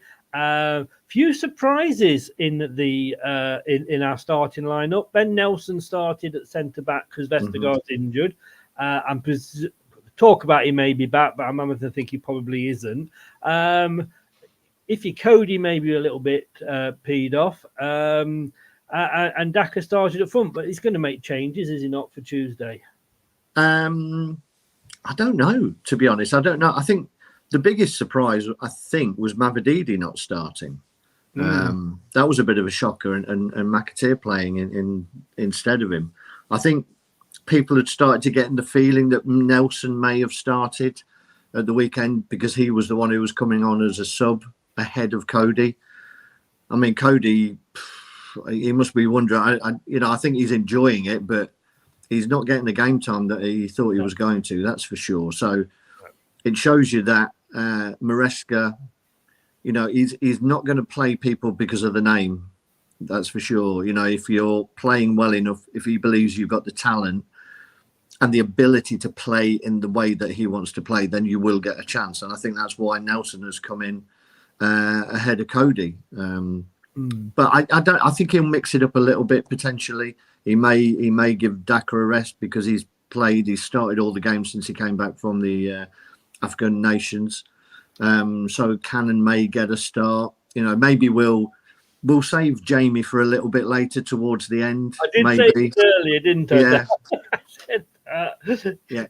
Few surprises in in our starting lineup. Ben Nelson started at centre back because Vestergaard's injured. And talk about he may be back, but I'm going to think he probably isn't. If Cody may be a little bit peed off. And Daka started up front, but he's going to make changes, is he not, for Tuesday? I don't know, to be honest. I don't know. I think the biggest surprise, was Mavididi not starting. That was a bit of a shocker, and McAteer playing in instead of him. I think people had started to get the feeling that Nelson may have started at the weekend because he was the one who was coming on as a sub ahead of Cody. I mean, Cody, he must be wondering. I think he's enjoying it, but he's not getting the game time that he thought he was going to. That's for sure. So it shows you that Maresca, he's not going to play people because of the name. That's for sure. If you're playing well enough, if he believes you've got the talent and the ability to play in the way that he wants to play, then you will get a chance. And I think that's why Nelson has come in ahead of Cody. But I think he'll mix it up a little bit potentially. He may give Daka a rest because he's started all the games since he came back from the African nations. So Cannon may get a start. Maybe we'll save Jamie for a little bit later towards the end. I did say it earlier, didn't I? Yeah.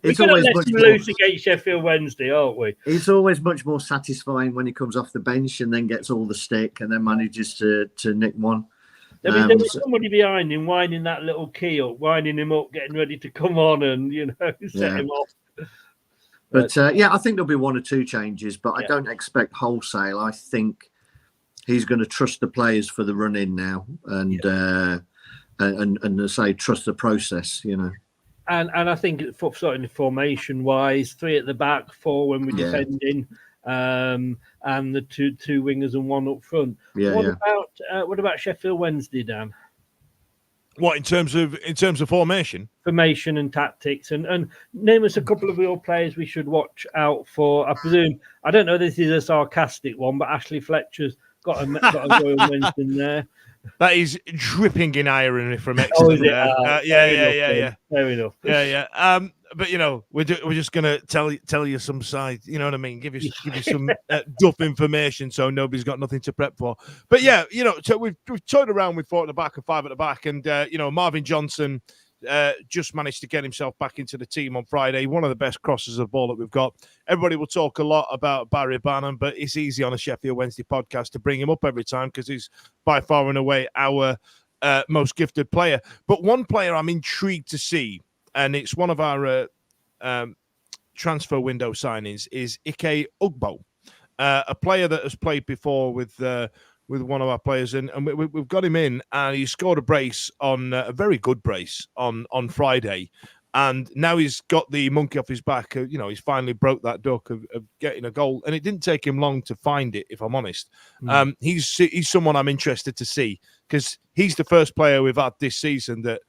It's always much loose against Sheffield Wednesday, aren't we? It's always much more satisfying when he comes off the bench and then gets all the stick and then manages to nick one. There was somebody behind him winding that little key up, winding him up, getting ready to come on and set him off. But I think there'll be 1 or 2 changes, but I don't expect wholesale. I think he's going to trust the players for the run in now, and and say trust the process. And I think for sort of formation wise, 3 at the back, 4 when we're defending, and the two wingers and 1 up front. What about Sheffield Wednesday, Dan? What in terms of formation? Formation and tactics, and name us a couple of real players we should watch out for. I presume, I don't know, this is a sarcastic one, but Ashley Fletcher's got a Royal mention there. That is dripping in irony from Exeter. Oh, is it? Yeah. Fair enough. Yeah. But we're just gonna tell you some side. You know what I mean? Give you some duff information, so nobody's got nothing to prep for. But yeah, so we've toyed around with 4 at the back and 5 at the back, and Marvin Johnson just managed to get himself back into the team on Friday. One of the best crosses of the ball that we've got. Everybody will talk a lot about Barry Bannon, but it's easy on a Sheffield Wednesday podcast to bring him up every time because he's by far and away our most gifted player. But one player I'm intrigued to see, and it's one of our transfer window signings, is Ike Ugbo, a player that has played before with one of our players, and we've got him in, and he scored a brace on a very good brace on Friday, and now he's got the monkey off his back. He's finally broke that duck of getting a goal, and it didn't take him long to find it, if I'm honest. He's someone I'm interested to see because he's the first player we've had this season that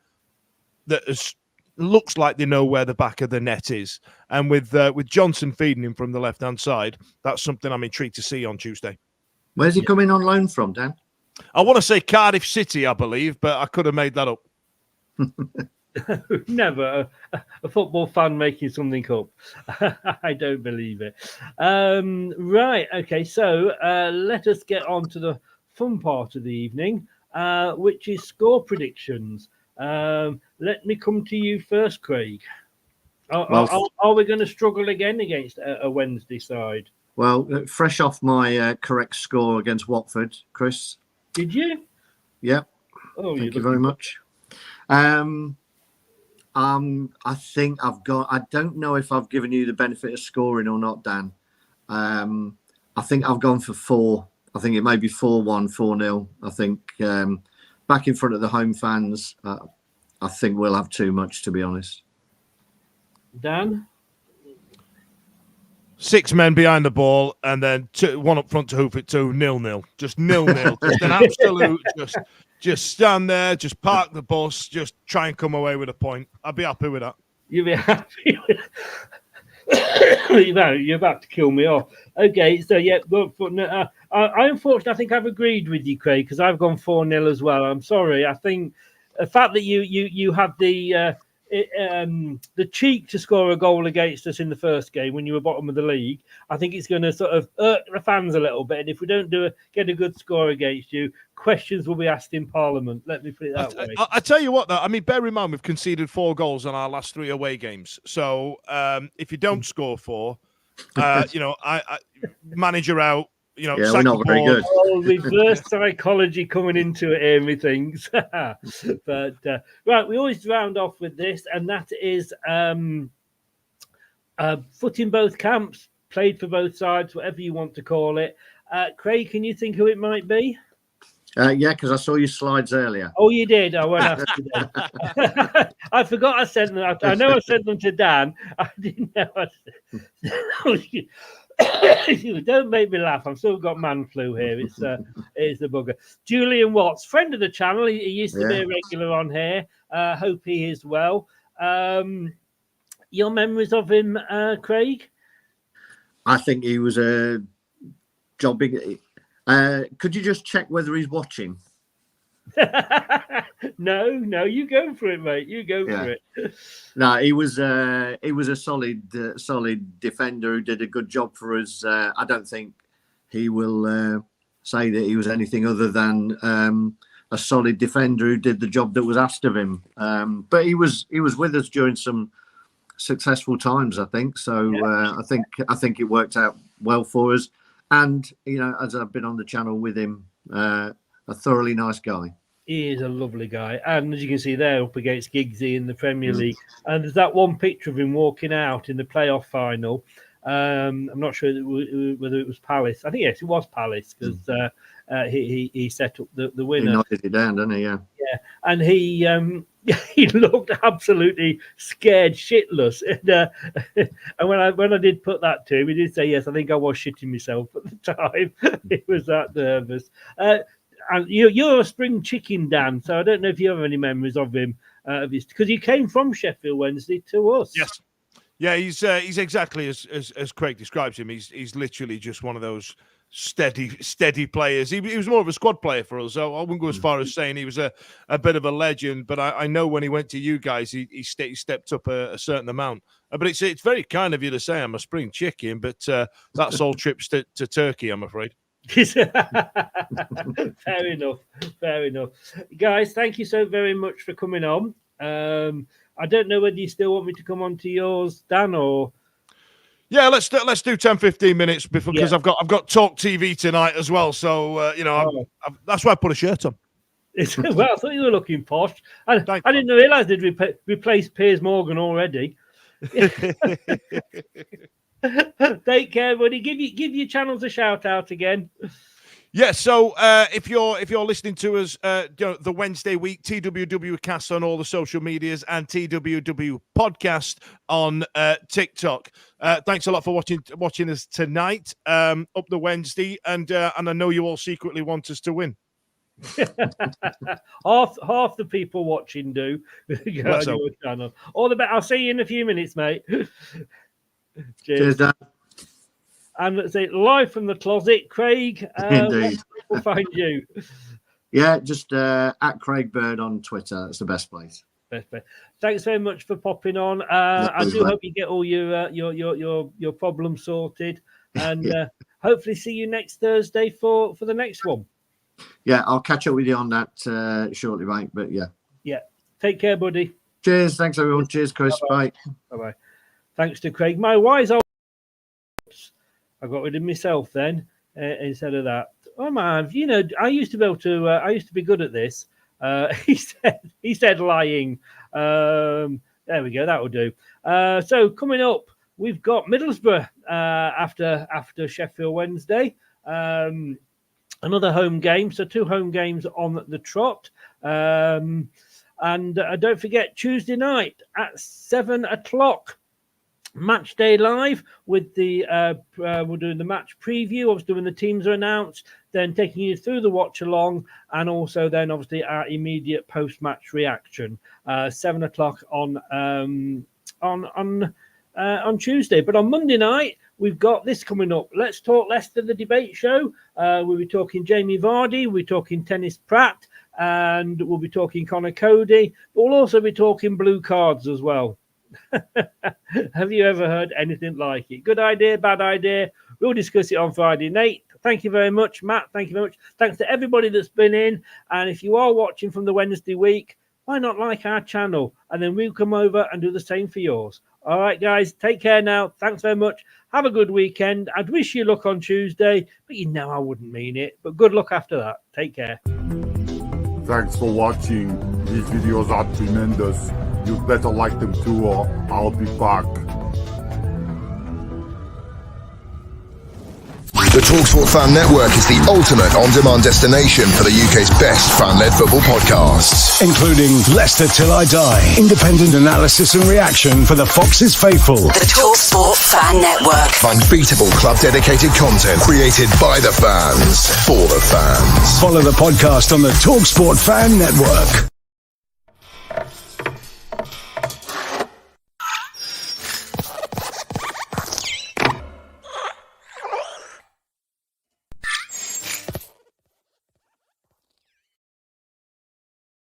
looks like they know where the back of the net is, and with Johnson feeding him from the left hand side, that's something I'm intrigued to see on Tuesday. Where's he coming on loan from, Dan? I want to say Cardiff City, I believe, but I could have made that up. Never a football fan making something up. I don't believe it. Right, okay, so let us get on to the fun part of the evening, which is score predictions. Let me come to you first, Craig. Are we going to struggle again against a Wednesday side? Well, fresh off my correct score against Watford, Chris. Did you? Yeah. Oh, thank you very much. I think I've got. I don't know if I've given you the benefit of scoring or not, Dan. I think I've gone for 4. I think it may be 4-1, 4-0. I think back in front of the home fans, I think we'll have too much, to be honest. Dan? 6 men behind the ball, and then 1 up front to hoof it to 0-0. Just 0-0. Just an absolute, just stand there, just park the bus, just try and come away with a point. I'd be happy with that. You'd be happy with You're about to kill me off. Okay, so yeah, but I unfortunately, I think I've agreed with you, Craig, because I've gone 4-0 as well. I'm sorry. I think the fact that you had the cheek to score a goal against us in the first game when you were bottom of the league, I think it's going to sort of irk the fans a little bit. And if we don't get a good score against you, questions will be asked in Parliament. Let me put it that way. I tell you what, though, I mean, bear in mind we've conceded 4 goals on our last 3 away games. So if you don't score 4, I manager out. We're not very good. Reverse psychology coming into it here, methinks. But right, we always round off with this, and that is foot in both camps, played for both sides, whatever you want to call it. Craig, can you think who it might be? Yeah, because I saw your slides earlier. Oh, you did? I won't ask you then. I forgot I sent them. I know I sent them to Dan. I didn't know. Don't make me laugh. I've still got man flu here. It's the bugger. Julian Watts, friend of the channel. He used to be a regular on here. Hope he is well. Your memories of him, Craig? I think he was jobbing. Could you just check whether he's watching? No, you go for it, mate. You go for it. No, he was a solid defender who did a good job for us. I don't think he will say that he was anything other than a solid defender who did the job that was asked of him. But he was with us during some successful times, I think. So I think it worked out well for us. And as I've been on the channel with him, a thoroughly nice guy. He is a lovely guy, and as you can see there, up against Giggsy in the Premier League. And there's that one picture of him walking out in the playoff final. I'm not sure whether it was Palace. I think yes, it was Palace because he set up the winner. He knocked it down, didn't he? Yeah. and he he looked absolutely scared shitless. And when I did put that to him, he did say, yes, I think I was shitting myself at the time. He was that nervous. And you're a spring chicken, Dan, so I don't know if you have any memories of him, because he came from Sheffield Wednesday to us. Yes. Yeah, he's exactly as Craig describes him. He's literally just one of those steady players. He was more of a squad player for us, so I wouldn't go as far as saying he was a bit of a legend, but I know when he went to you guys, he stepped up a certain amount. But it's very kind of you to say I'm a spring chicken, but that's all trips to Turkey, I'm afraid. Fair enough. Guys, thank you so very much for coming on. I don't know whether you still want me to come on to yours, Dan, or... Yeah, let's do 10-15 minutes because I've got Talk TV tonight as well. So that's why I put a shirt on. Well, I thought you were looking posh. I didn't realise they'd replaced Piers Morgan already. Take care, buddy. Give your channels a shout out again. Yeah, so if you're listening to us, the Wednesday week, TWW Cast on all the social medias and TWW Podcast on TikTok. Thanks a lot for watching us tonight. Up the Wednesday, and I know you all secretly want us to win. half the people watching do. Go on your channel. All the best. I'll see you in a few minutes, mate. Cheers, Dan. And let's say live from the closet, Craig. Indeed. We'll find you. Yeah, just at Craig Bird on Twitter. That's the best place. Best. Thanks very much for popping on. I do hope you get all your problems sorted, and hopefully see you next Thursday for the next one. Yeah, I'll catch up with you on that shortly, mate. But yeah. Take care, buddy. Cheers. Thanks, everyone. Cheers, Chris. Bye. Bye. Thanks to Craig. My wise old. I got rid of myself then instead of that. Oh man, I used to be able to. I used to be good at this. He said lying. There we go. That will do. So coming up, we've got Middlesbrough after Sheffield Wednesday. Another home game. So 2 home games on the trot. And don't forget Tuesday night at 7:00. Match day live with the we're doing the match preview. Obviously, when the teams are announced, then taking you through the watch along, and also then obviously our immediate post match reaction. 7:00 on Tuesday. But on Monday night we've got this coming up. Let's Talk Leicester, the debate show. We'll be talking Jamie Vardy. We're talking Tennis Pratt, and we'll be talking Connor Cody. But we'll also be talking blue cards as well. Have you ever heard anything like it? Good idea, bad idea? We'll discuss it on Friday. Nate, thank you very much. Matt, thank you very much. Thanks to everybody that's been in. And if you are watching from the Wednesday week, why not like our channel? And then we'll come over and do the same for yours. All right, guys, take care now. Thanks very much. Have a good weekend. I'd wish you luck on Tuesday, but I wouldn't mean it. But good luck after that. Take care. Thanks for watching. These videos are tremendous. You'd better like them too, or I'll be back. The TalkSport Fan Network is the ultimate on-demand destination for the UK's best fan-led football podcasts, including Leicester Till I Die, independent analysis and reaction for the Foxes faithful. The TalkSport Fan Network, unbeatable club-dedicated content created by the fans for the fans. Follow the podcast on the TalkSport Fan Network.